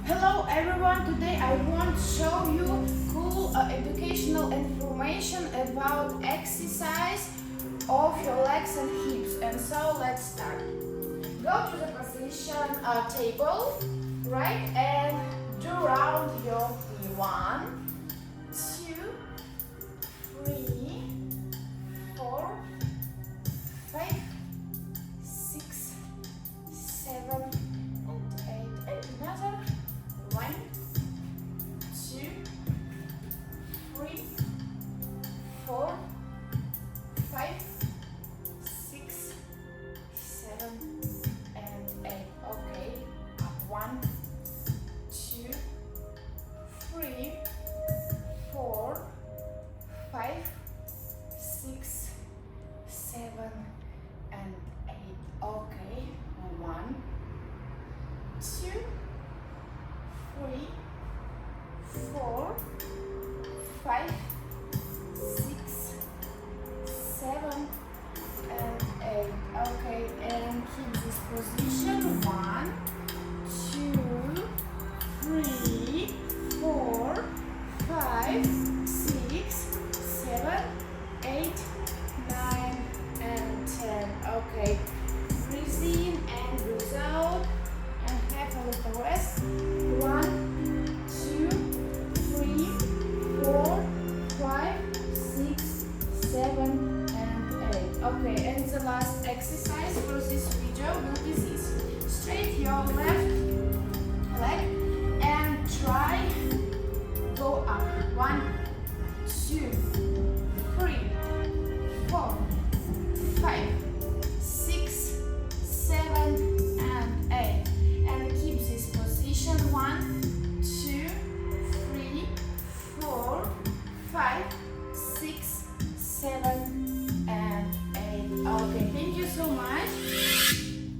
Hello everyone, today I want to show you cool educational information about exercise of your legs and hips. And so let's start. Go to the position table, right, and do round your knee. 1, 2, 3, 4, 5, 6, 7, and 8, and another 1, 2, 3, 4, 5, 6, 7, and 8. Okay, up 1, 2, 3, 4, 5, 6, 7, and 8. Okay, 1, 2, 3, 4, 5, 6, 7, and 8. Okay, and keep this position. 1, 2, 3, 4, 5, 6, 7, 8, 9, and 10. Okay, breathe in and breathe out, and have a little rest. 1, 2, 3, 4, 5, 6, 7, and 8. Okay, and the last exercise for this video will be this. Straight your left leg and try go up. 1, 2, 3, 4, 5, 6, 7, and 8. And keep this position. 1, 2, 3, 4, 5, 6, 7, and 8. Okay, thank you so much.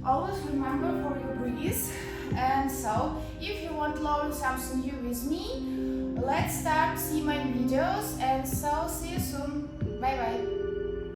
Always remember for your breath. And so, if you want to learn something new with me, let's start see my videos. And so, see you soon. Bye bye.